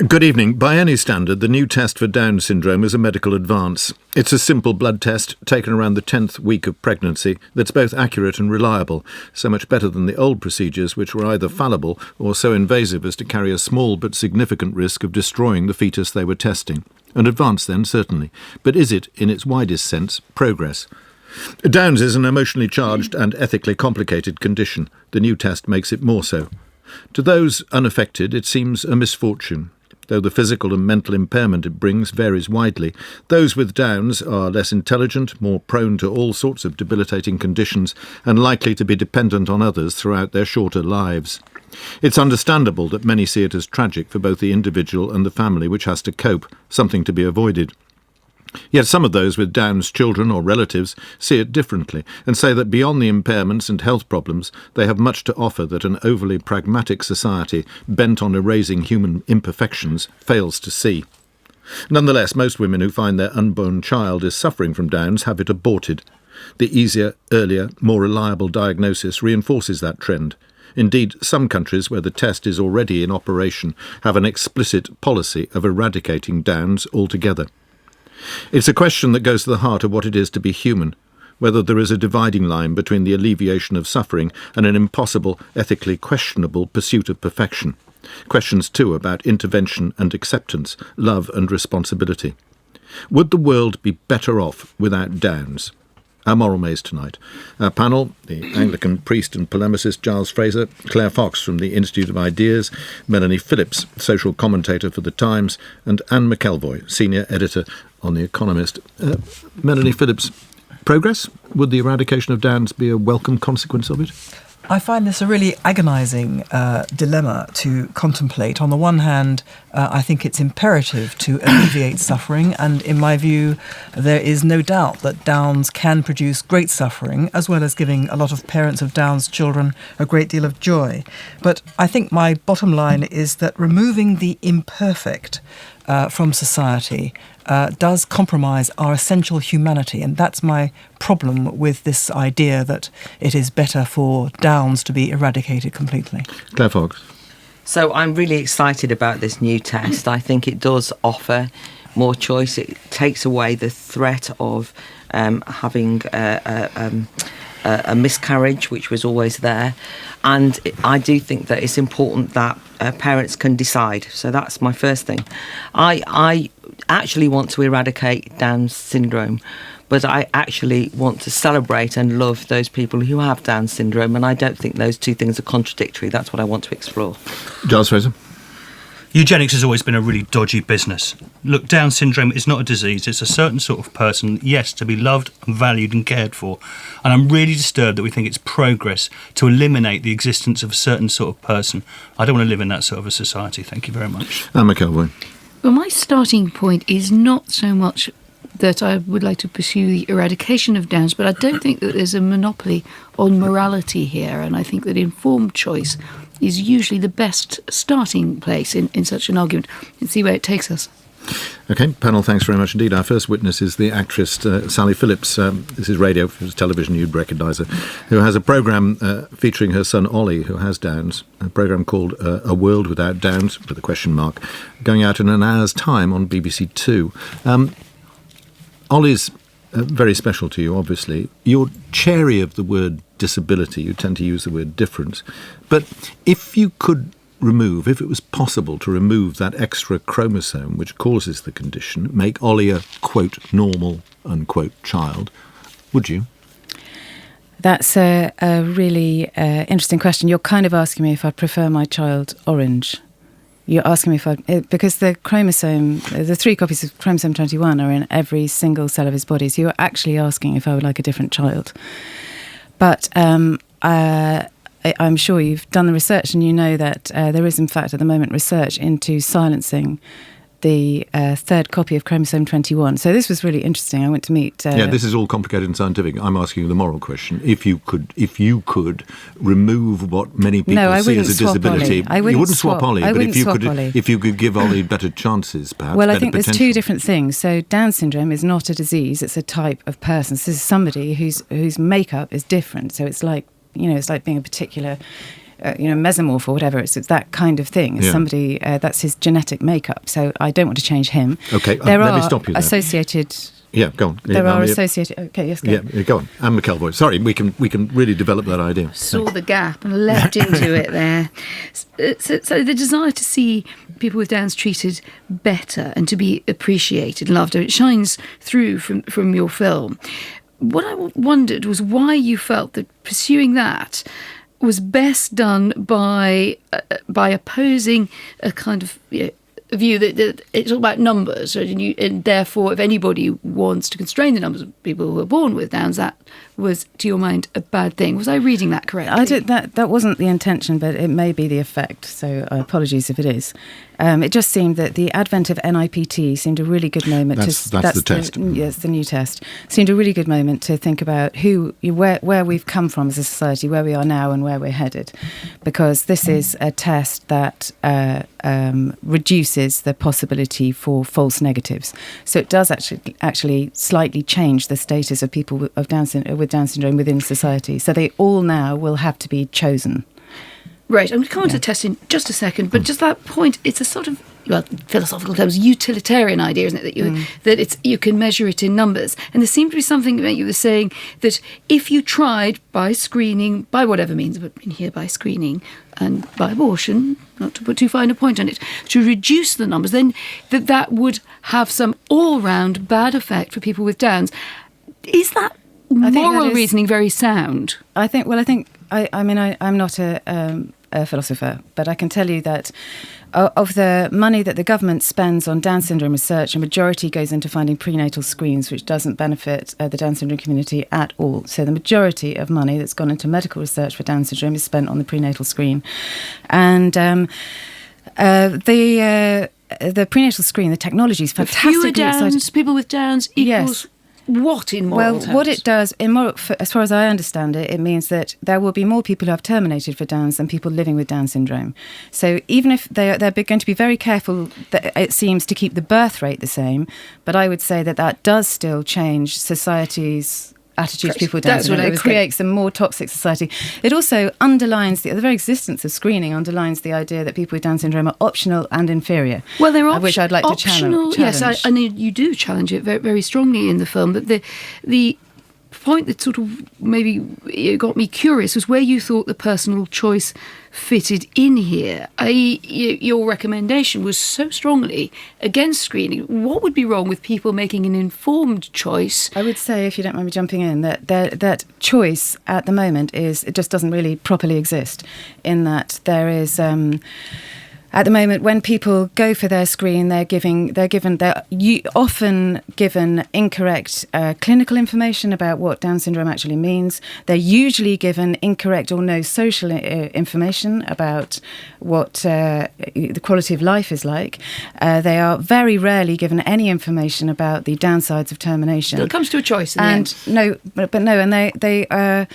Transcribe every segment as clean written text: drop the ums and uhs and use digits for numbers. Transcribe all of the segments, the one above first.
Good evening. By any standard, the new test for Down syndrome is a medical advance. It's a simple blood test taken around the 10th week of pregnancy that's both accurate and reliable, so much better than the old procedures, which were either fallible or so invasive as to carry a small but significant risk of destroying the fetus they were testing. An advance then, certainly. But is it, in its widest sense, progress? Downs is an emotionally charged and ethically complicated condition. The new test makes it more so. To those unaffected, it seems a misfortune. Though the physical and mental impairment it brings varies widely, those with Downs are less intelligent, more prone to all sorts of debilitating conditions, and likely to be dependent on others throughout their shorter lives. It's understandable that many see it as tragic for both the individual and the family which has to cope, something to be avoided. Yet some of those with Down's children or relatives see it differently and say that beyond the impairments and health problems, they have much to offer that an overly pragmatic society bent on erasing human imperfections fails to see. Nonetheless, most women who find their unborn child is suffering from Down's have it aborted. The easier, earlier, more reliable diagnosis reinforces that trend. Indeed, some countries where the test is already in operation have an explicit policy of eradicating Down's altogether. It's a question that goes to the heart of what it is to be human, whether there is a dividing line between the alleviation of suffering and an impossible, ethically questionable pursuit of perfection. Questions, too, about intervention and acceptance, love and responsibility. Would the world be better off without Downs? Our moral maze tonight. Our panel, the Anglican priest and polemicist Giles Fraser, Claire Fox from the Institute of Ideas, Melanie Phillips, social commentator for The Times, and Anne McElvoy, senior editor on The Economist. Melanie Phillips, progress? Would the eradication of Downs be a welcome consequence of it? I find this a really agonising dilemma to contemplate. On the one hand, I think it's imperative to alleviate suffering, and in my view, there is no doubt that Downs can produce great suffering, as well as giving a lot of parents of Downs children a great deal of joy. But I think my bottom line is that removing the imperfect from society does compromise our essential humanity, and that's my problem with this idea that it is better for Downs to be eradicated completely. Claire Fox. So I'm really excited about this new test. I think it does offer more choice. It takes away the threat of having a miscarriage, which was always there. And I do think that it's important that parents can decide. So that's my first thing. I actually want to eradicate Down syndrome, but I actually want to celebrate and love those people who have Down syndrome, and I don't think those two things are contradictory. That's what I want to explore. Giles Fraser. Eugenics has always been a really dodgy business. Look, Down syndrome is not a disease, it's a certain sort of person, yes, to be loved and valued and cared for. And I'm really disturbed that we think it's progress to eliminate the existence of a certain sort of person. I don't want to live in that sort of a society. Thank you very much. Anne McElvoy. Well, my starting point is not so much that I would like to pursue the eradication of Downs, but I don't think that there's a monopoly on morality here, and I think that informed choice is usually the best starting place in such an argument, and see where it takes us. OK, panel, thanks very much indeed. Our first witness is the actress Sally Phillips. This is radio, if it was television you'd recognise her, who has a programme featuring her son Ollie, who has Downs, a programme called A World Without Downs, with a question mark, going out in an hour's time on BBC Two. Ollie's very special to you, obviously. You're chary of the word disability. You tend to use the word difference. But if you could remove, if it was possible to remove that extra chromosome which causes the condition, make Ollie a, quote, normal, unquote, child, would you? That's a really interesting question. You're kind of asking me if I prefer my child orange. You're asking me if I... Because the chromosome, the 3 copies of chromosome 21 are in every single cell of his body, so you're actually asking if I would like a different child. But I'm sure you've done the research and you know that there is, in fact, at the moment, research into silencing the 3rd copy of chromosome 21. So this was really interesting. I went to meet... this is all complicated and scientific. I'm asking you the moral question. If you could remove what many people see as a disability... You wouldn't swap Ollie, but if you could give Ollie better chances, perhaps. Well, I think there's 2 different things. So Down syndrome is not a disease, it's a type of person. So this is somebody whose makeup is different. So it's like, it's like being a particular mesomorph or whatever. It's that kind of thing. Yeah. Somebody that's his genetic makeup. So I don't want to change him. Okay, there let are me stop you there. associated. Yeah, go on. There are associated. Okay, yes, go. Yeah, go on. Anne McElvoy. Sorry, we can really develop that idea. Saw the gap and leapt into it there. So the desire to see people with Downs treated better and to be appreciated and loved, it shines through from your film. What I wondered was why you felt that pursuing that was best done by opposing a kind of a view that it's all about numbers, and therefore if anybody wants to constrain the numbers of people who are born with Downs, that was, to your mind, a bad thing. Was I reading that correctly? That wasn't the intention, but it may be the effect, so apologies if it is. It just seemed that the advent of NIPT seemed a really good moment. That's the test. Yes, the new test. Seemed a really good moment to think about where we've come from as a society, where we are now and where we're headed. Because this is a test that reduces the possibility for false negatives. So it does actually slightly change the status of people with Down syndrome within society. So they all now will have to be chosen. Right, I'm going to come on to the test in just a second, but just that point, it's a sort of, philosophical terms, utilitarian idea, isn't it? That you can measure it in numbers. And there seemed to be something that you were saying that if you tried by screening, by whatever means, but in here by screening and by abortion, not to put too fine a point on it, to reduce the numbers, then that would have some all-round bad effect for people with Downs. Is that moral reasoning very sound? I'm not a philosopher, but I can tell you that of the money that the government spends on Down syndrome research, a majority goes into finding prenatal screens, which doesn't benefit the Down syndrome community at all. So the majority of money that's gone into medical research for Down syndrome is spent on the prenatal screen. And the prenatal screen, the technology is fantastically exciting. People with Downs equals... Yes. What in moral terms? What it does, as far as I understand it, it means that there will be more people who have terminated for Downs than people living with Down syndrome. So even if they're going to be very careful, that it seems, to keep the birth rate the same, but I would say that does still change society's attitude to people with Down syndrome. It creates a more toxic society. It also underlines the very existence of screening underlines the idea that people with Down syndrome are optional and inferior. Well, they're which I'd like to challenge. Yes, I mean, you do challenge it very, very strongly in the film. But the point that sort of maybe got me curious was where you thought the personal choice fitted in here. Your recommendation was so strongly against screening. What would be wrong with people making an informed choice? I would say, if you don't mind me jumping in, that choice at the moment it just doesn't really properly exist, in that there is... at the moment, when people go for their screen, they're often given incorrect clinical information about what Down syndrome actually means. They're usually given incorrect or no social information about what the quality of life is like. They are very rarely given any information about the downsides of termination. It comes to a choice in the end. They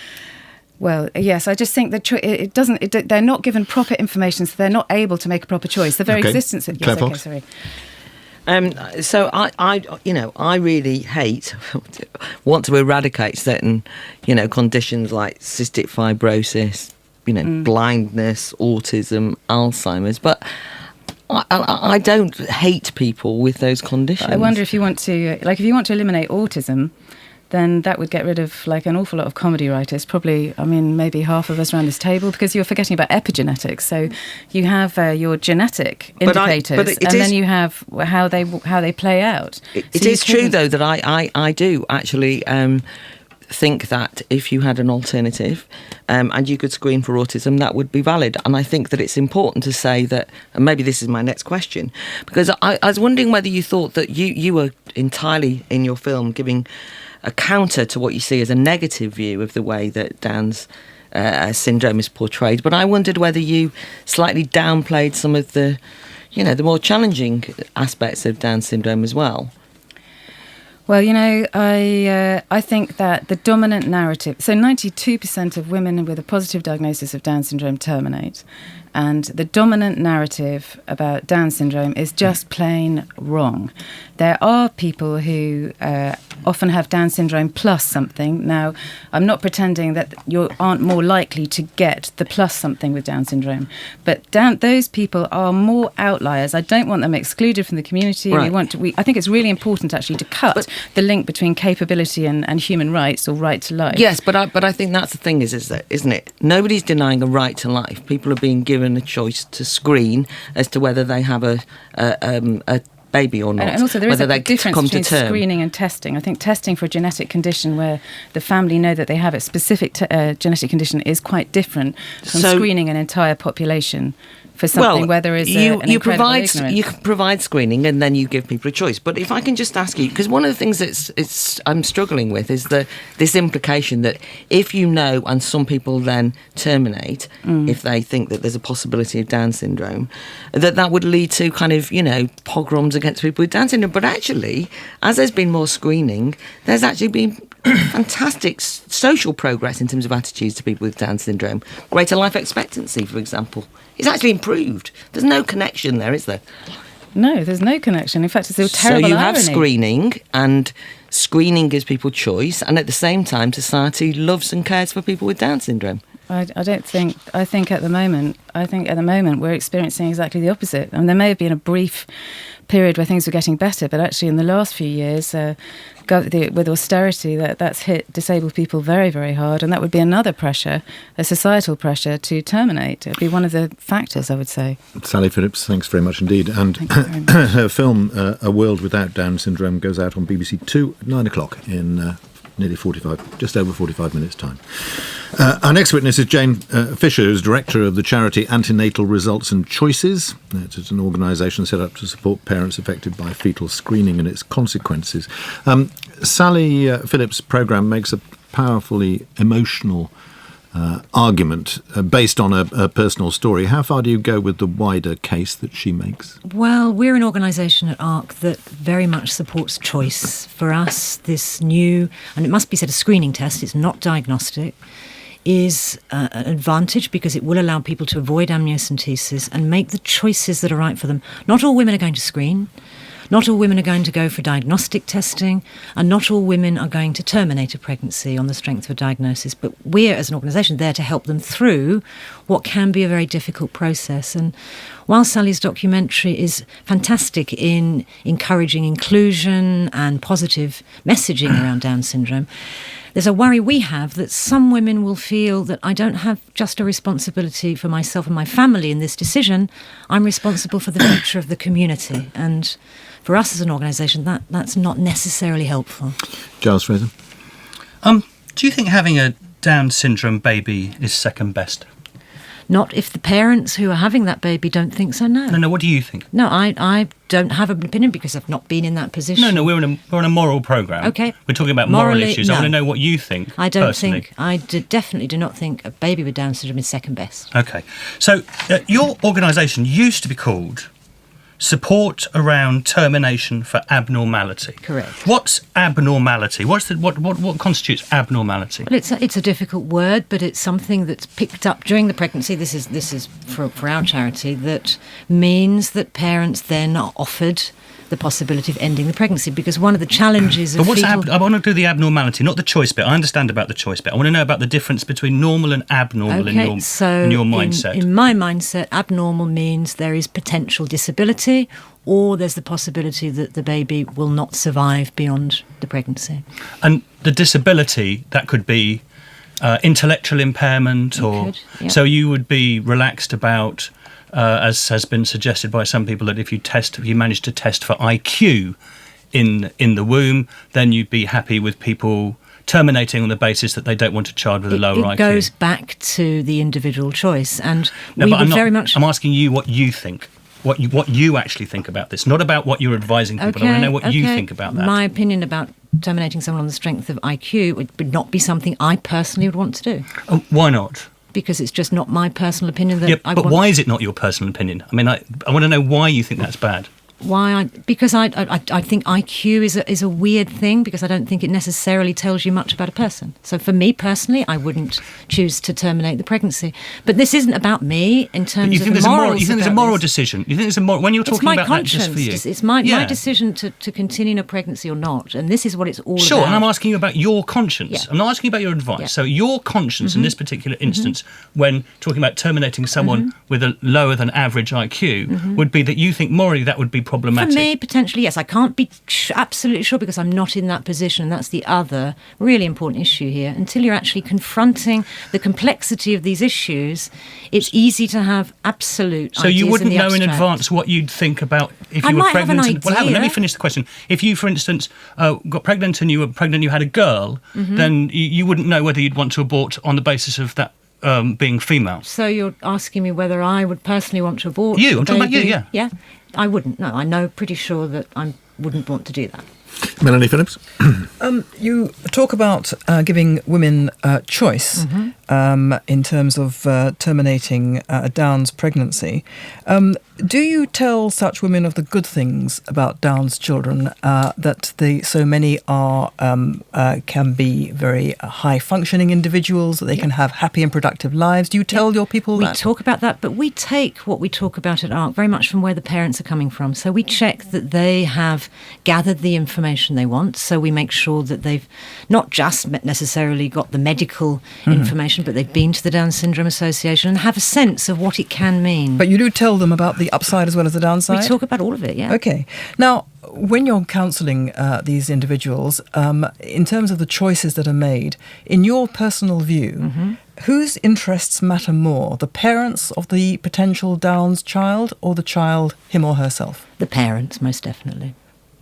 well, yes, I just think that they're not given proper information, so they're not able to make a proper choice. The very existence of... Yes, okay, sorry. So I really want to eradicate certain, conditions like cystic fibrosis, blindness, autism, Alzheimer's, but I don't hate people with those conditions. I wonder if you want to eliminate autism, then that would get rid of an awful lot of comedy writers. Probably, maybe half of us around this table, because you're forgetting about epigenetics. So you have your genetic indicators, then you have how they play out. It is true, though, that I do actually think that if you had an alternative and you could screen for autism, that would be valid. And I think that it's important to say that, and maybe this is my next question, because I was wondering whether you thought that you were entirely in your film giving a counter to what you see as a negative view of the way that Down's syndrome is portrayed. But I wondered whether you slightly downplayed some of the, the more challenging aspects of Down syndrome as well. Well, I think that the dominant narrative... So 92% of women with a positive diagnosis of Down syndrome terminate. And the dominant narrative about Down syndrome is just plain wrong. There are people who often have Down syndrome plus something. Now, I'm not pretending that you aren't more likely to get the plus something with Down syndrome, but those people are more outliers. I don't want them excluded from the community. Right. I think it's really important actually to cut the link between capability and human rights or right to life. Yes, but I think that's the thing, isn't it? Nobody's denying a right to life. People are being given a choice to screen as to whether they have a baby or not. And also there is whether a they difference come between to term. screening and testing. I think testing for a genetic condition where the family know that they have a specific genetic condition is quite different from screening an entire population for something where there is an incredible ignorance. You can provide screening and then you give people a choice. But if I can just ask you, because one of the things I'm struggling with is this implication that if you know, and some people then terminate if they think that there's a possibility of Down syndrome, that would lead to kind of, pogroms against people with Down syndrome. But actually, as there's been more screening, there's actually been fantastic social progress in terms of attitudes to people with Down syndrome. Greater life expectancy, for example. It's actually improved. There's no connection there, is there? No, there's no connection. In fact, it's a terrible So you irony. have screening, and screening gives people choice, and at the same time, society loves and cares for people with Down syndrome. I think at the moment we're experiencing exactly the opposite. And there may have been a brief period where things were getting better, but actually in the last few years, with austerity, that's hit disabled people very, very hard, and that would be another pressure, a societal pressure to terminate. It would be one of the factors, I would say. Sally Phillips, thanks very much indeed. And Thank you very much. her film, A World Without Down Syndrome, goes out on BBC Two at 9 o'clock in just over 45 minutes' time. Our next witness is Jane Fisher, who's director of the charity Antenatal Results and Choices. It's an organisation set up to support parents affected by fetal screening and its consequences. Sally Phillips' programme makes a powerfully emotional argument based on a personal story. How far do you go with the wider case that she makes? Well, we're an organisation at ARC that very much supports choice. For us, this new, and it must be said, a screening test, it's not diagnostic, is an advantage because it will allow people to avoid amniocentesis and make the choices that are right for them. Not all women are going to screen. Not all women are going to go for diagnostic testing, and not all women are going to terminate a pregnancy on the strength of a diagnosis. But we're, as an organisation, there to help them through what can be a very difficult process. And while Sally's documentary is fantastic in encouraging inclusion and positive messaging around Down syndrome, there's a worry we have that some women will feel that I don't have just a responsibility for myself and my family in this decision. I'm responsible for the future of the community. And for us as an organisation, that's not necessarily helpful. Giles Fraser? Do you think having a Down syndrome baby is second best? Not if the parents who are having that baby don't think so, no. No, what do you think? No, I don't have an opinion because I've not been in that position. No, we're on a moral programme. Okay. We're talking about moral Morally, issues. no. I want to know what you think. I don't personally. definitely do not think a baby with Down syndrome is second best. Okay. So your organisation used to be called Support Around Termination for Abnormality. Correct. What's abnormality? What constitutes abnormality? Well, it's a difficult word, but it's something that's picked up during the pregnancy. This is for our charity, that means that parents then are offered the possibility of ending the pregnancy, because one of the challenges of I want to do the abnormality, not the choice bit. I understand about the choice bit. I want to know about the difference between normal and abnormal in your mindset. In my mindset, abnormal means there is potential disability, or there's the possibility that the baby will not survive beyond the pregnancy. And the disability, that could be intellectual impairment, so you would be relaxed about, as has been suggested by some people, that if you manage to test for IQ in the womb, then you'd be happy with people terminating on the basis that they don't want a child with a lower IQ. It goes back to the individual choice, and I'm asking you what you think. What you actually think about this, not about what you're advising people. I want to know what you think about that. My opinion about terminating someone on the strength of IQ would not be something I personally would want to do. Oh, why not? Because it's just not my personal opinion that But why is it not your personal opinion? I mean, I want to know why you think that's bad. why because I think IQ is a weird thing, because I don't think it necessarily tells you much about a person. So for me personally, I wouldn't choose to terminate the pregnancy. But this isn't about me in terms of the morals. You think there's a moral decision? You think there's a moral, when you're talking about that just for you? It's my decision to continue a pregnancy or not, and this is what it's all about. Sure, and I'm asking you about your conscience. Yeah. I'm not asking you about your advice. Yeah. So your conscience in this particular instance, when talking about terminating someone with a lower than average IQ, would be that you think morally that would be problematic. For me, potentially, yes. I can't be absolutely sure because I'm not in that position. That's the other really important issue here. Until you're actually confronting the complexity of these issues, it's easy to have absolute So you ideas wouldn't in the know in abstract. advance what you'd think about if I you were might have an pregnant. Well, hang on, let me idea. finish the question. If you, for instance, got pregnant and you had a girl, then you wouldn't know whether you'd want to abort on the basis of that being female. So you're asking me whether I would personally want to abort? You, I'm talking about you, baby? yeah. Yeah, I wouldn't. No, I know pretty sure that I wouldn't want to do that. Melanie Phillips? You talk about giving women choice in terms of terminating a Down's pregnancy. Do you tell such women of the good things about Down's children, that so many are can be very high-functioning individuals, that they can have happy and productive lives? Do you tell your people that? We talk about that, but we take what we talk about at ARC very much from where the parents are coming from. So we check that they have gathered the information they want. So we make sure that they've not just necessarily got the medical information, but they've been to the Down Syndrome Association and have a sense of what it can mean. But you do tell them about the upside as well as the downside? We talk about all of it, yeah. Okay. Now, when you're counselling these individuals, in terms of the choices that are made, in your personal view, whose interests matter more, the parents of the potential Down's child or the child, him or herself? The parents, most definitely.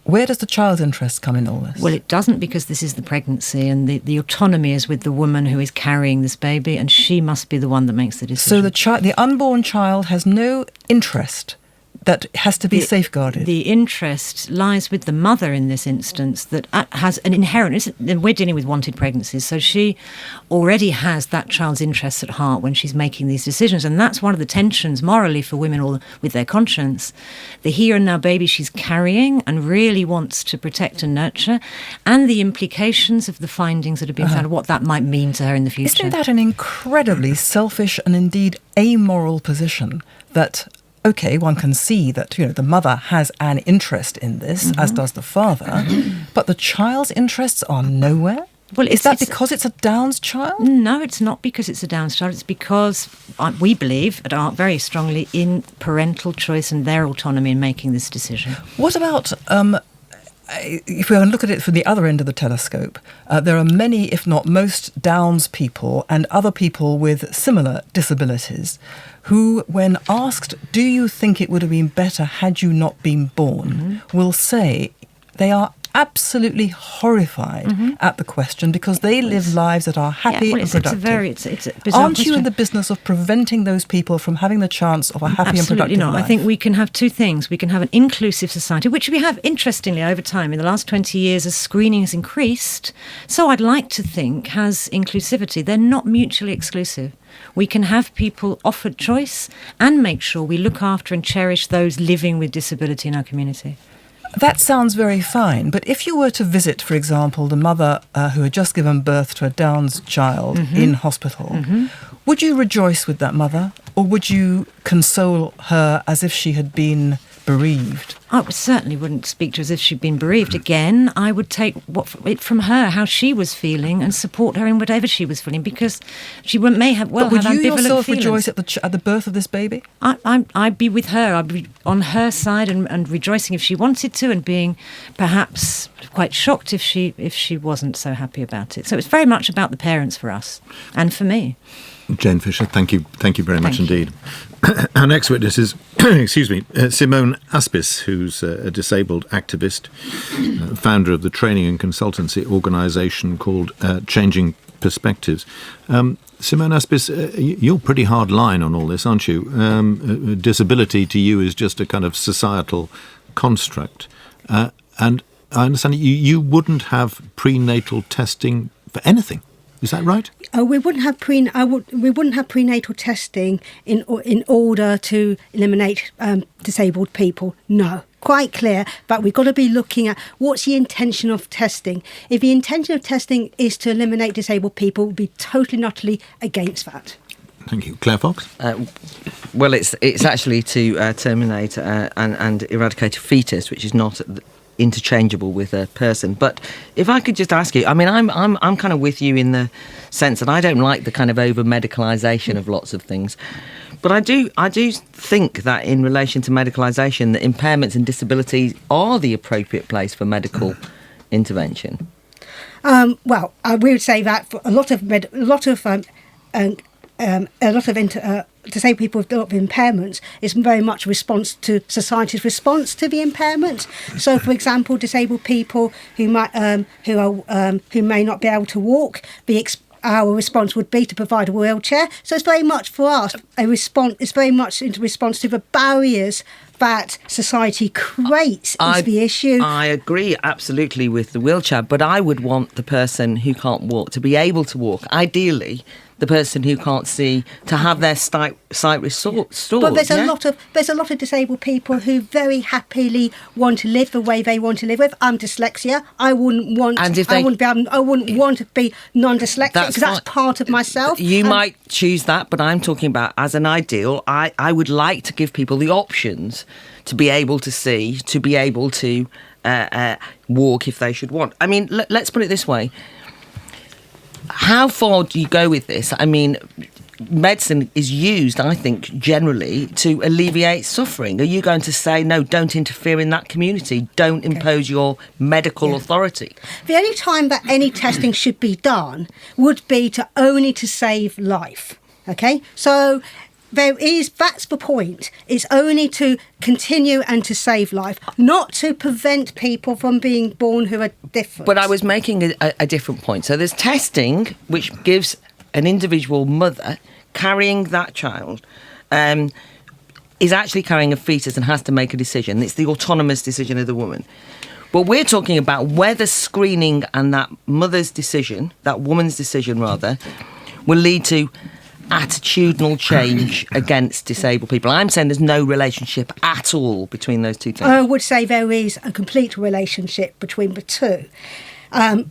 Where does the child's interest come in all this? Well, it doesn't, because this is the pregnancy, and the autonomy is with the woman who is carrying this baby, and she must be the one that makes the decision. So the unborn child has no interest that has to be safeguarded. The interest lies with the mother in this instance, that has an inherent... We're dealing with wanted pregnancies, so she already has that child's interests at heart when she's making these decisions, and that's one of the tensions morally for women all with their conscience. The here and now baby she's carrying and really wants to protect and nurture, and the implications of the findings that have been found, what that might mean to her in the future. Isn't that an incredibly selfish and indeed amoral position that... Okay, one can see that, the mother has an interest in this, as does the father, but the child's interests are nowhere? Well, is that because it's a Down's child? No, it's not because it's a Down's child. It's because we believe at ARC very strongly in parental choice and their autonomy in making this decision. What about... if we look at it from the other end of the telescope, there are many, if not most, Down's people and other people with similar disabilities who, when asked, do you think it would have been better had you not been born, will say they are absolutely horrified at the question because they live lives that are happy and productive. It's a bizarre Aren't you question. in the business of preventing those people from having the chance of a happy and productive Absolutely not. life? I think we can have two things. We can have an inclusive society, which we have, interestingly, over time. In the last 20 years, as screening has increased, so I'd like to think has inclusivity. They're not mutually exclusive. We can have people offered choice and make sure we look after and cherish those living with disability in our community. That sounds very fine, but if you were to visit, for example, the mother who had just given birth to a Down's child in hospital, would you rejoice with that mother, or would you console her as if she had been bereaved? I certainly wouldn't speak to her as if she'd been bereaved. Again, I would take it from her, how she was feeling, and support her in whatever she was feeling, because she may have But would have you ambivalent yourself feelings. rejoice at the birth of this baby? I'd be with her. I'd be on her side and rejoicing if she wanted to, and being perhaps quite shocked if she wasn't so happy about it. So it's very much about the parents for us and for me. Jane Fisher, thank you very much Thank you. indeed. Our next witness is, Simone Aspis, who's a disabled activist, founder of the training and consultancy organisation called Changing Perspectives. Simone Aspis, you're pretty hard line on all this, aren't you? Disability to you is just a kind of societal construct. And I understand you wouldn't have prenatal testing for anything. Is that right? We wouldn't have prenatal testing in order to eliminate disabled people. No, quite clear, but we've got to be looking at what's the intention of testing. If the intention of testing is to eliminate disabled people, we'll be totally and utterly against that. Thank you. Claire Fox? Well, it's actually to terminate and eradicate a fetus, which is not interchangeable with a person. But if I could just ask you, I mean, I'm kind of with you in the sense that I don't like the kind of over medicalisation of lots of things. But I do think that in relation to medicalisation, that impairments and disabilities are the appropriate place for medical intervention. Well, we would say that for a lot of disabled people with impairments is very much a response to society's response to the impairment. So, for example, disabled people who may not be able to walk, our response would be to provide a wheelchair. So it's very much for us a response. It's very much in response to the barriers that society creates is the issue. I agree absolutely with the wheelchair, but I would want the person who can't walk to be able to walk. Ideally, the person who can't see to have their sight restored. But there's a lot of disabled people who very happily want to live the way they want to live with. I'm dyslexia. I wouldn't want to be non-dyslexic because that's part of myself. You might choose that, but I'm talking about as an ideal. I would like to give people the options to be able to see, to be able to walk if they should want. I mean, let's put it this way. How far do you go with this? I mean, medicine is used, I think, generally to alleviate suffering. Are you going to say, no, don't interfere in that community, don't impose your medical authority? The only time that any testing should be done would be only to save life, OK? So that's the point. It's only to continue and to save life, not to prevent people from being born who are different. But I was making a different point. So there's testing which gives an individual mother carrying that child is actually carrying a fetus and has to make a decision. It's the autonomous decision of the woman. But we're talking about whether screening and that mother's decision, that woman's decision rather, will lead to attitudinal change against disabled people. I'm saying there's no relationship at all between those two things. I would say there is a complete relationship between the two.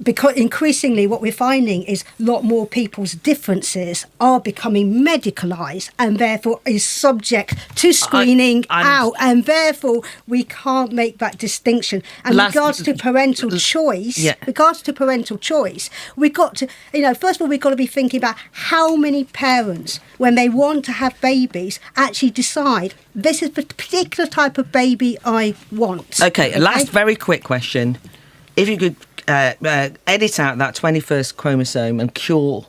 Because increasingly what we're finding is a lot more people's differences are becoming medicalised and therefore is subject to screening out, and therefore we can't make that distinction. And regards to parental choice, we've got to, first of all, we've got to be thinking about how many parents, when they want to have babies, actually decide this is the particular type of baby I want. Okay, last very quick question. If you could edit out that 21st chromosome and cure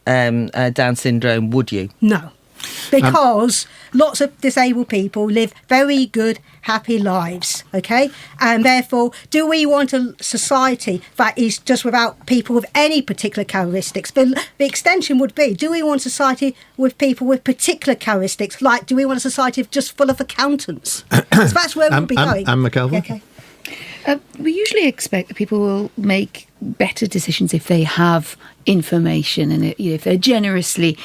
Down syndrome, would you? No, because lots of disabled people live very good, happy lives, OK? And therefore, do we want a society that is just without people with any particular characteristics? But the extension would be, do we want a society with people with particular characteristics? Like, do we want a society just full of accountants? So that's where we'll be going. Anne McKelvey? Okay. We usually expect that people will make better decisions if they have information and if they're generously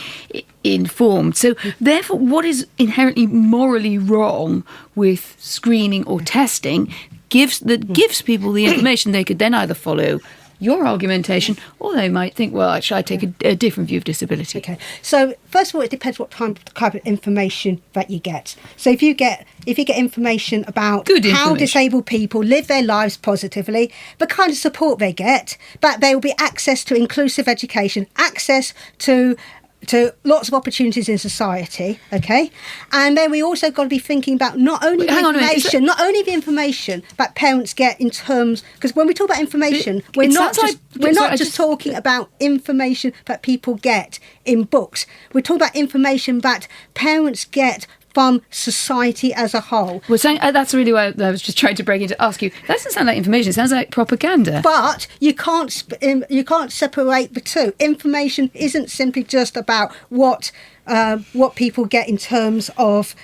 informed. So therefore, what is inherently morally wrong with screening or testing gives people the information they could then either follow your argumentation, or they might think, well, actually, I take a different view of disability. Okay. So first of all, it depends what type of information that you get. So if you get information about how disabled people live their lives positively, the kind of support they get, that there will be access to inclusive education, access to lots of opportunities in society, okay? And then we also got to be thinking about not only the information that parents get in terms, because when we talk about information, we're not just talking about information that people get in books. We're talking about information that parents get from society as a whole. Well, that's really why I was just trying to break in to ask you. That doesn't sound like information. It sounds like propaganda. But you can't separate the two. Information isn't simply just about what people get in terms of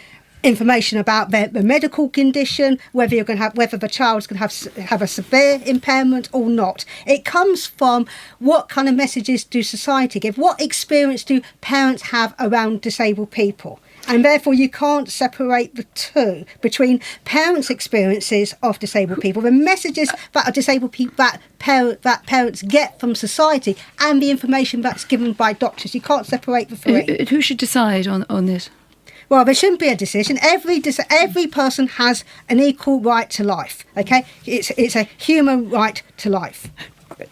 information about their medical condition, whether the child's going to have a severe impairment or not. It comes from what kind of messages do society give? What experience do parents have around disabled people? And therefore, you can't separate the two between parents' experiences of disabled people, the messages that are disabled people that parents get from society, and the information that's given by doctors. You can't separate the three. Who should decide on this? Well, there shouldn't be a decision. Every person has an equal right to life. Okay, it's a human right to life.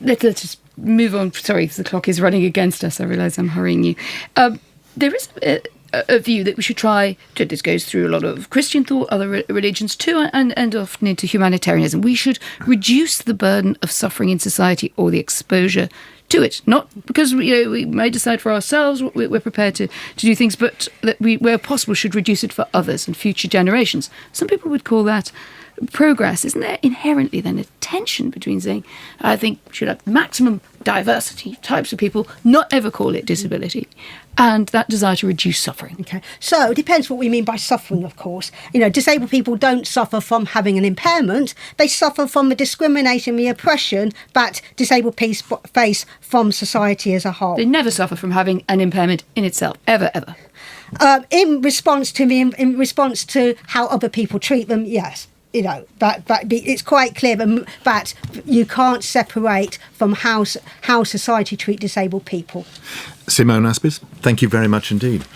Let's just move on. Sorry, the clock is running against us. I realise I'm hurrying you. There is a view that we should try to, this goes through a lot of Christian thought, other religions too, and often into humanitarianism. We should reduce the burden of suffering in society or the exposure to it. Not because we may decide for ourselves, we're prepared to do things, but that we, where possible, should reduce it for others and future generations. Some people would call that progress. Isn't there inherently then a tension between saying, I think we should have maximum diversity types of people, not ever call it disability, and that desire to reduce suffering? Okay, so it depends what we mean by suffering, of course. Disabled people don't suffer from having an impairment. They suffer from the discrimination, the oppression that disabled people face from society as a whole. They never suffer from having an impairment in itself, ever. In response to how other people treat them, yes. It's quite clear that you can't separate from how society treat disabled people. Simone Aspis, thank you very much indeed.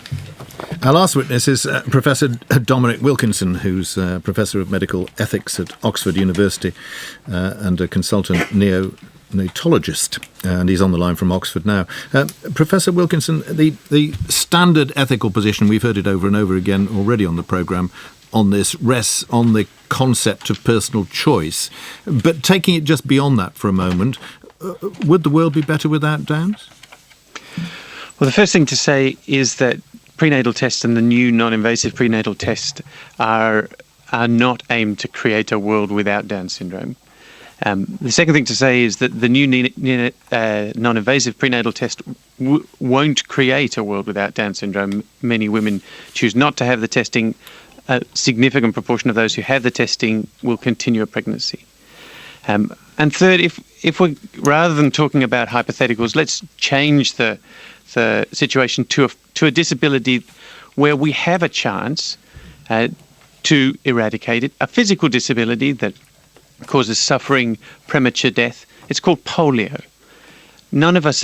Our last witness is Professor Dominic Wilkinson, who's Professor of Medical Ethics at Oxford University and a consultant neonatologist, and he's on the line from Oxford now. Professor Wilkinson, the standard ethical position, we've heard it over and over again already on the programme, on this rests on the concept of personal choice. But taking it just beyond that for a moment, would the world be better without Downs? Well, the first thing to say is that prenatal tests and the new non-invasive prenatal test are not aimed to create a world without Down syndrome. The second thing to say is that the new non-invasive prenatal test won't create a world without Down syndrome. Many women choose not to have the testing. A significant proportion of those who have the testing will continue a pregnancy. And third, if we, rather than talking about hypotheticals, let's change the situation to a disability where we have a chance to eradicate it, a physical disability that causes suffering, premature death. It's called polio. None of us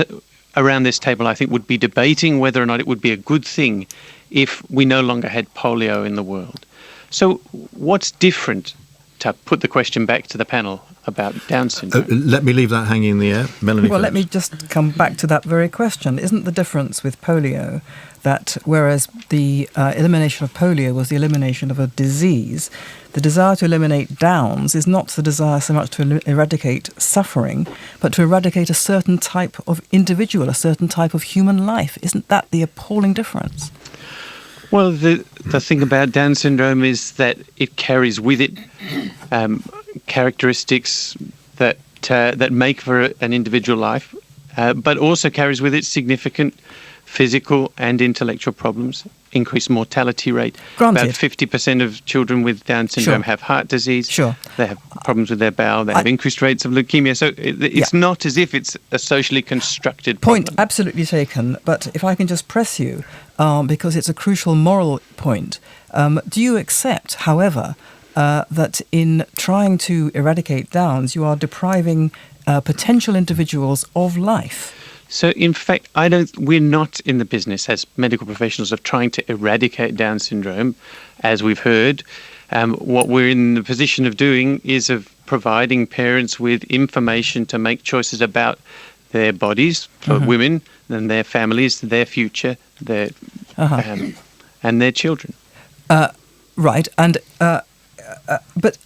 around this table, I think, would be debating whether or not it would be a good thing if we no longer had polio in the world. So what's different, to put the question back to the panel, about Down syndrome? Let me leave that hanging in the air. Melanie Well, Phillips. let me just come back to that very question. Isn't the difference with polio that whereas the elimination of polio was the elimination of a disease, the desire to eliminate Downs is not the desire so much to eradicate suffering, but to eradicate a certain type of individual, a certain type of human life? Isn't that the appalling difference? Well, the thing about Down syndrome is that it carries with it characteristics that make for an individual life, but also carries with it significant physical and intellectual problems, increased mortality rate. Granted. About 50% of children with Down syndrome have heart disease. Sure. They have problems with their bowel. They have increased rates of leukemia. So it's not as if it's a socially constructed problem. Point absolutely taken. But if I can just press you, because it's a crucial moral point, do you accept, however, that in trying to eradicate Downs, you are depriving potential individuals of life? So, in fact, we're not in the business as medical professionals of trying to eradicate Down syndrome, as we've heard. What we're in the position of doing is of providing parents with information to make choices about their bodies for women and their families, their future, their and their children. Right, and but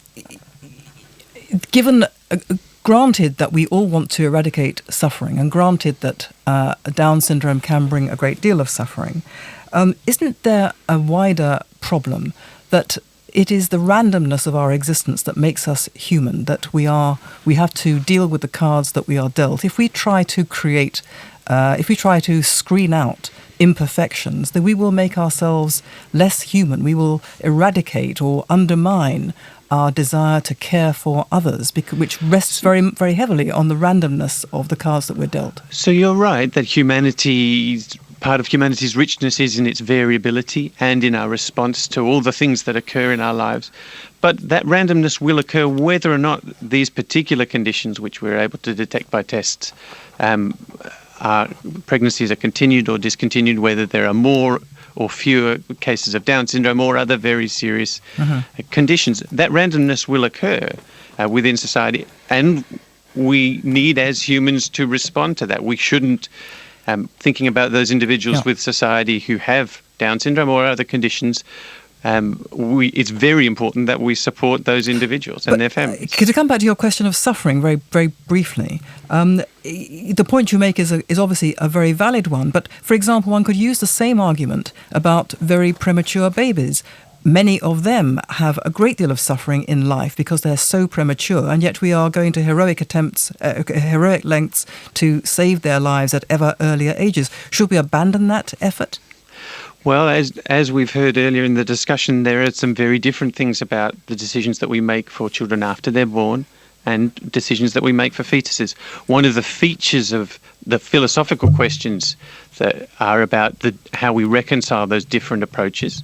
given. Granted that we all want to eradicate suffering, and granted that Down syndrome can bring a great deal of suffering, isn't there a wider problem that it is the randomness of our existence that makes us human, that we have to deal with the cards that we are dealt? If we try to screen out imperfections, then we will make ourselves less human. We will eradicate or undermine our desire to care for others, which rests very, very heavily on the randomness of the cards that we're dealt. So you're right that humanity's part of humanity's richness is in its variability and in our response to all the things that occur in our lives. But that randomness will occur whether or not these particular conditions, which we're able to detect by tests, pregnancies are continued or discontinued, whether there are more or fewer cases of Down syndrome or other very serious conditions. That randomness will occur within society, and we need as humans to respond to that. We shouldn't, thinking about those individuals with society who have Down syndrome or other conditions, it's very important that we support those individuals and their families. Could I come back to your question of suffering very, very briefly? The point you make is obviously a very valid one, but for example, one could use the same argument about very premature babies. Many of them have a great deal of suffering in life because they're so premature, and yet we are going to heroic lengths to save their lives at ever earlier ages. Should we abandon that effort? Well, as we've heard earlier in the discussion, there are some very different things about the decisions that we make for children after they're born and decisions that we make for fetuses. One of the features of the philosophical questions that are about how we reconcile those different approaches,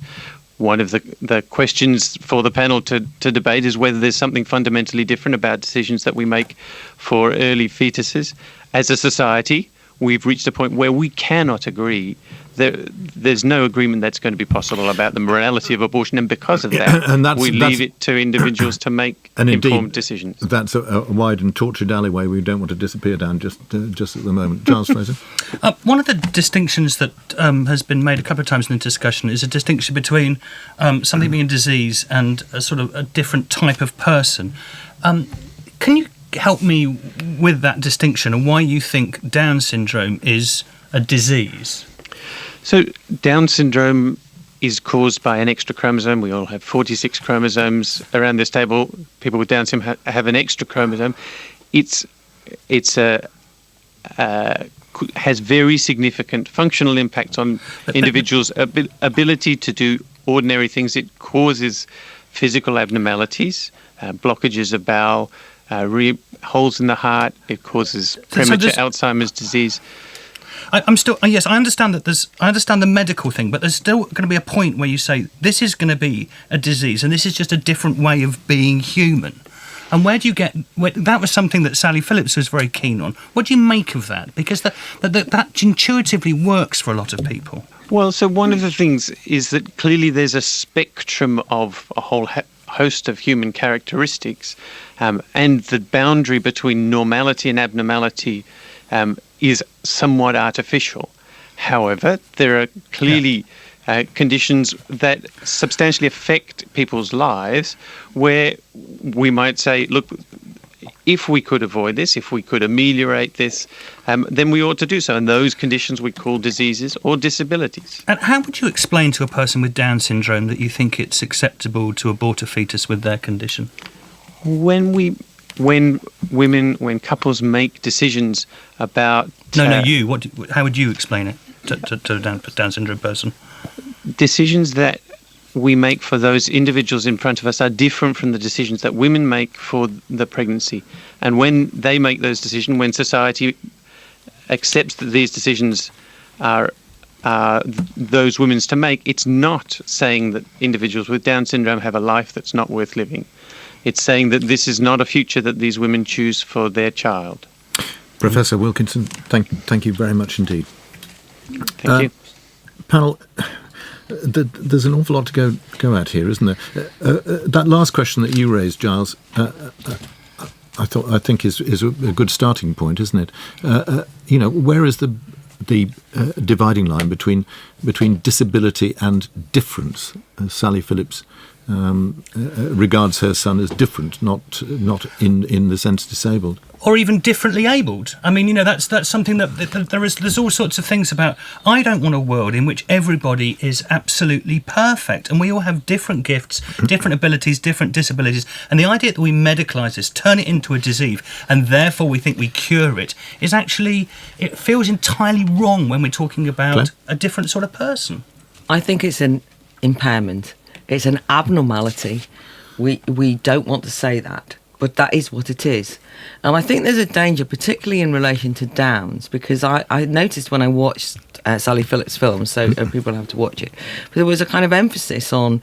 one of the questions for the panel to debate is whether there's something fundamentally different about decisions that we make for early fetuses. As a society, we've reached a point where we cannot agree. There's no agreement that's going to be possible about the morality of abortion, and because of that, we leave it to individuals to make informed decisions. That's a wide and tortured alleyway we don't want to disappear down just at the moment. Charles Fraser? One of the distinctions that has been made a couple of times in the discussion is a distinction between something being a disease and a sort of a different type of person. Can you help me with that distinction and why you think Down syndrome is a disease? So Down syndrome is caused by an extra chromosome. We all have 46 chromosomes around this table. People with Down syndrome have an extra chromosome. It's has very significant functional impacts on individuals' ability to do ordinary things. It causes physical abnormalities, blockages of bowel, holes in the heart. It causes premature Alzheimer's disease. I'm still yes. I understand that I understand the medical thing, but there's still going to be a point where you say this is going to be a disease, and this is just a different way of being human. And where do you get? That was something that Sally Phillips was very keen on. What do you make of that? Because that intuitively works for a lot of people. Well, so one of the things is that clearly there's a spectrum of a whole host of human characteristics, and the boundary between normality and abnormality is somewhat artificial. However, there are clearly conditions that substantially affect people's lives where we might say, look, if we could avoid this, if we could ameliorate this, then we ought to do so. And those conditions we call diseases or disabilities. And how would you explain to a person with Down syndrome that you think it's acceptable to abort a fetus with their condition? When couples make decisions about... how would you explain it to a Down syndrome person? Decisions that we make for those individuals in front of us are different from the decisions that women make for the pregnancy. And when they make those decisions, when society accepts that these decisions are those women's to make, it's not saying that individuals with Down syndrome have a life that's not worth living. It's saying that this is not a future that these women choose for their child. Professor Wilkinson, thank you very much indeed. Thank you. Panel, there's an awful lot to go at here, isn't there? That last question that you raised, Giles, I think is a good starting point, isn't it? Where is the dividing line between disability and difference? Sally Phillips regards her son as different, not in the sense disabled. Or even differently abled. I mean, that's something that there's all sorts of things about. I don't want a world in which everybody is absolutely perfect, and we all have different gifts, different abilities, different disabilities. And the idea that we medicalise this, turn it into a disease, and therefore we think we cure it, is actually, it feels entirely wrong when we're talking about a different sort of person. I think it's an impairment. It's an abnormality. We don't want to say that. but that is what it is. And I think there's a danger, particularly in relation to Downs, because I noticed when I watched Sally Phillips' film, so people have to watch it, but there was a kind of emphasis on,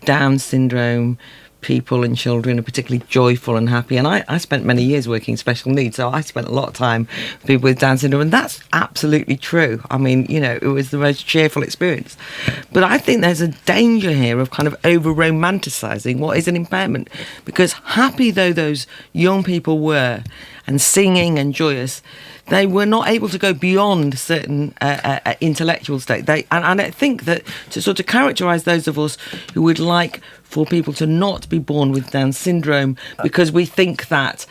Down syndrome people and children are particularly joyful and happy. And I spent many years working special needs, so I spent a lot of time with people with Down syndrome, and that's absolutely true. I mean, it was the most cheerful experience. But I think there's a danger here of kind of over-romanticising what is an impairment, because happy though those young people were, and singing and joyous, they were not able to go beyond certain intellectual state. And I think that to sort of characterise those of us who would like for people to not be born with Down syndrome, because we think that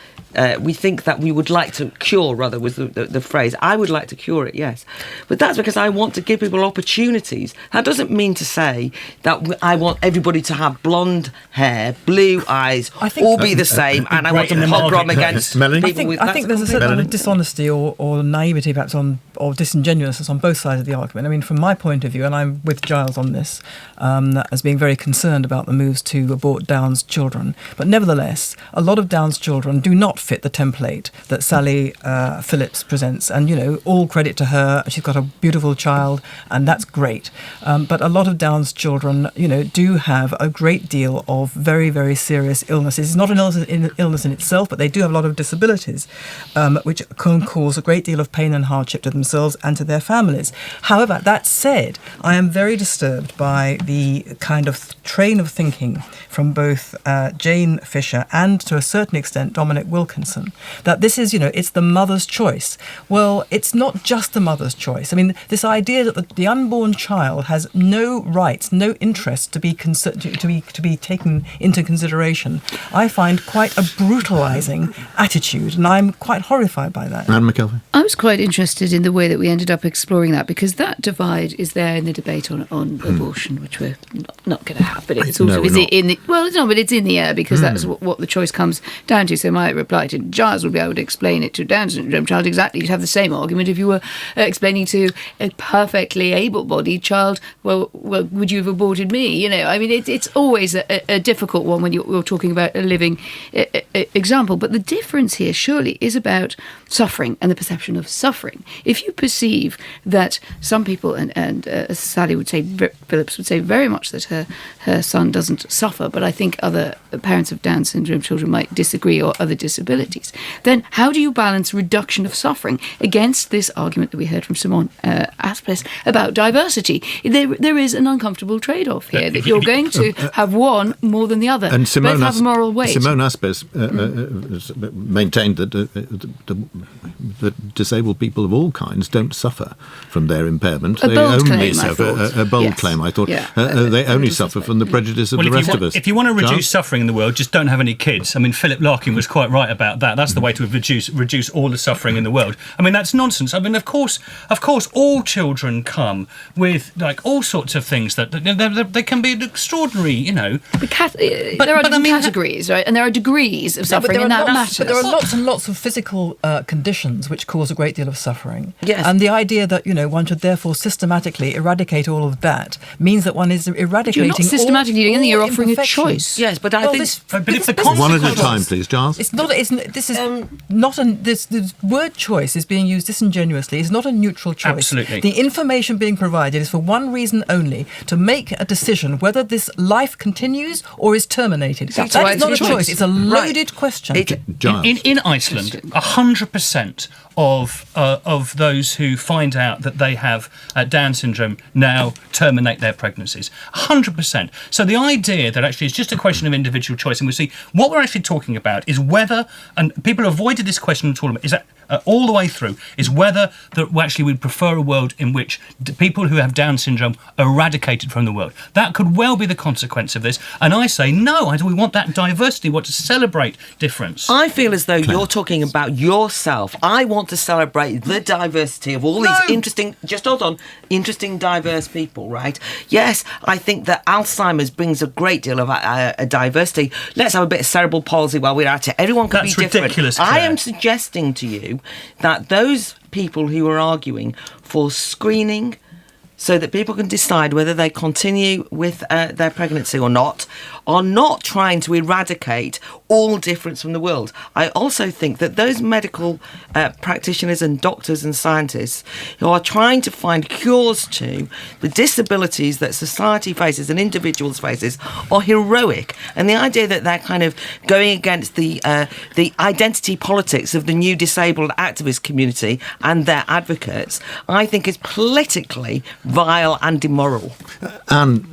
we would like to cure, rather, was the phrase. I would like to cure it, yes. But that's because I want to give people opportunities. That doesn't mean to say that I want everybody to have blonde hair, blue eyes, all be the same, and I want to pogrom against people with... I think there's a certain dishonesty or naivety, perhaps, or disingenuousness on both sides of the argument. I mean, from my point of view, and I'm with Giles on this, as being very concerned about the moves to abort Down's children. But nevertheless, a lot of Down's children do not fit the template that Sally Phillips presents. And, all credit to her. She's got a beautiful child, and that's great. But a lot of Down's children, do have a great deal of very, very serious illnesses. It's not an illness in itself, but they do have a lot of disabilities, which can cause a great deal of pain and hardship to themselves and to their families. However, that said, I am very disturbed by the kind of train of thinking from both Jane Fisher and, to a certain extent, Dominic Wilkinson, that this is, it's the mother's choice. Well, it's not just the mother's choice. I mean, this idea that the unborn child has no rights, no interest to be taken into consideration, I find quite a brutalising attitude, and I'm quite horrified by that. Anne McKelvey? I was quite interested in the way that we ended up exploring that, because that divide is there in the debate on abortion, which we're not going to have, but it's also but it's in the air, because that's what the choice comes down to. So my reply to Giles would be, I would explain it to Down syndrome child exactly. You'd have the same argument if you were explaining to a perfectly able-bodied child, well, would you have aborted me? I mean, it's always a difficult one when you're talking about a living example. But the difference here surely is about suffering and the perception of suffering. If you perceive that some people, and Sally would say, Phillips would say very much that her son doesn't suffer, but I think other parents of Down syndrome children might disagree, or other disabilities, then how do you balance reduction of suffering against this argument that we heard from Simone Aspes about diversity? There is an uncomfortable trade-off here, that you're going to have one more than the other. And both have moral weight. Simone Aspes maintained that disabled people of all kinds don't suffer from their impairment. They only suffer a bold claim. I thought they only suffer from the prejudice of the rest of us. If you want to reduce suffering in the world, just don't have any kids. I mean, Philip Larkin was quite right about that. That's the way to reduce all the suffering in the world. I mean, that's nonsense. I mean, of course, all children come with all sorts of things that they can be extraordinary. But there are different categories, right? And there are degrees of suffering, and that matters. But there are lots and lots of physical conditions which cause a great deal of suffering. Yes. And the idea that one should therefore systematically eradicate all of that means that one is eradicating. You're not systematically doing anything. You're offering a choice. Yes, but I think. One at a time, please, Giles. This word choice is being used disingenuously. It's not a neutral choice. Absolutely. The information being provided is for one reason only: to make a decision whether this life continues or is terminated. That's not a choice. It's a loaded question. In Iceland, 100% of those who find out that they have Down syndrome now terminate their pregnancies. 100%. So the idea that actually it's just a question of individual choice, and we see what we're actually talking about is whether, and people avoided this question at all, is that all the way through, is whether that actually we'd prefer a world in which people who have Down syndrome are eradicated from the world. That could well be the consequence of this. And I say, no, we want that diversity. We want to celebrate difference. I feel as though you're talking about yourself. I want to celebrate the diversity of all these interesting, diverse people, right? Yes, I think that Alzheimer's brings a great deal of diversity. Let's have a bit of cerebral palsy while we're at it. Everyone can be different. That's ridiculous, Claire. I am suggesting to you that those people who are arguing for screening so that people can decide whether they continue with their pregnancy or not, are not trying to eradicate all different from the world. I also think that those medical practitioners and doctors and scientists who are trying to find cures to the disabilities that society faces and individuals faces are heroic. And the idea that they're kind of going against the identity politics of the new disabled activist community and their advocates, I think is politically vile and immoral. And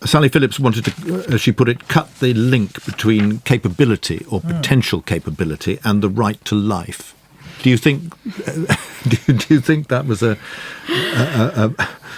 Sally Phillips wanted to, as she put it, cut the link between capability or potential capability and the right to life. Do you think? Do you think that was a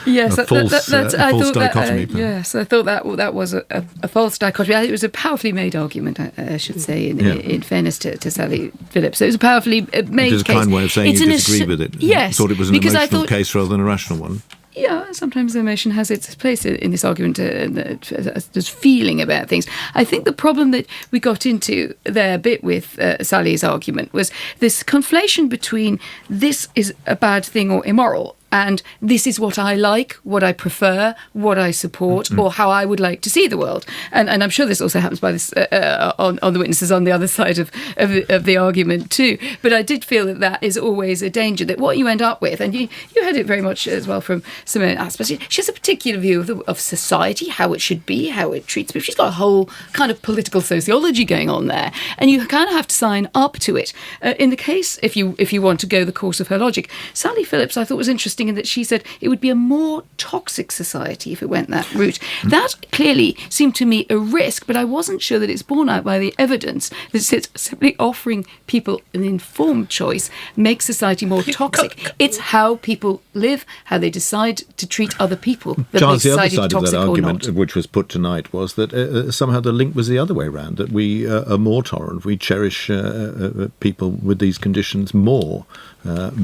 false dichotomy? Yes, I thought that was a false dichotomy. It was a powerfully made argument, I should say, in fairness to Sally Phillips. It was a powerfully made case. Which is a kind way of saying you disagreed with it. Yes, thought it was an emotional case rather than a rational one. Yeah, sometimes emotion has its place in this argument. There's feeling about things. I think the problem that we got into there a bit with Sally's argument was this conflation between this is a bad thing or immoral and this is what I like, what I prefer, what I support, or how I would like to see the world. And I'm sure this also happens by this on the witnesses on the other side of the argument too. But I did feel that is always a danger, that what you end up with, and you heard it very much as well from Simone Asper, she has a particular view of society, how it should be, how it treats people. She's got a whole kind of political sociology going on there, and you kind of have to sign up to it. In the case, if you want to go the course of her logic, Sally Phillips, I thought, was interesting in that she said it would be a more toxic society if it went that route. That clearly seemed to me a risk, but I wasn't sure that it's borne out by the evidence that simply offering people an informed choice makes society more toxic. It's how people live, how they decide to treat other people that Giles, makes the other society side of toxic that or argument, not. which was put tonight, was that somehow the link was the other way around, that we are more tolerant, we cherish people with these conditions more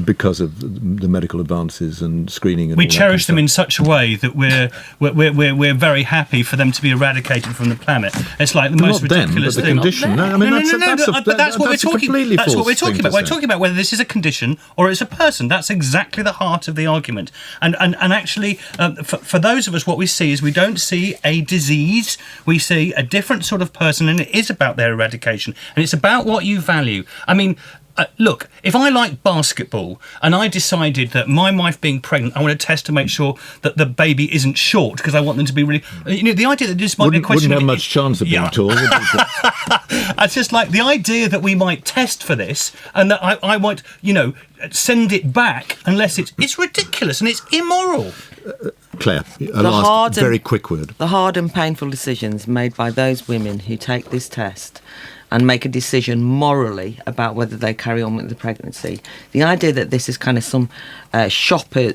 because of the medical advances and screening. And we cherish them in such a way that we're very happy for them to be eradicated from the planet. It's like the most ridiculous thing. Condition. But that's what we're talking about. That's what we're talking about. Say. We're talking about whether this is a condition or it's a person. That's exactly the heart of the argument. And actually, for those of us, what we see is we don't see a disease. We see a different sort of person, and it is about their eradication. And it's about what you value. I mean, look, if I like basketball and I decided that my wife being pregnant, I want to test to make sure that the baby isn't short because I want them to be really... the idea that this might be a question... Wouldn't have much chance of being tall. It's just like the idea that we might test for this and that I might, send it back unless it's ridiculous and it's immoral. Claire, last very quick word. The hard and painful decisions made by those women who take this test and make a decision morally about whether they carry on with the pregnancy. The idea that this is kind of some shopper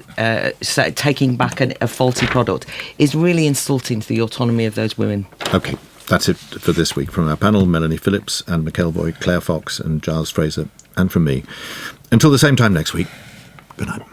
taking back a faulty product is really insulting to the autonomy of those women. OK, that's it for this week. From our panel, Melanie Phillips and Michael Buerk, Claire Fox and Giles Fraser, and from me. Until the same time next week, good night.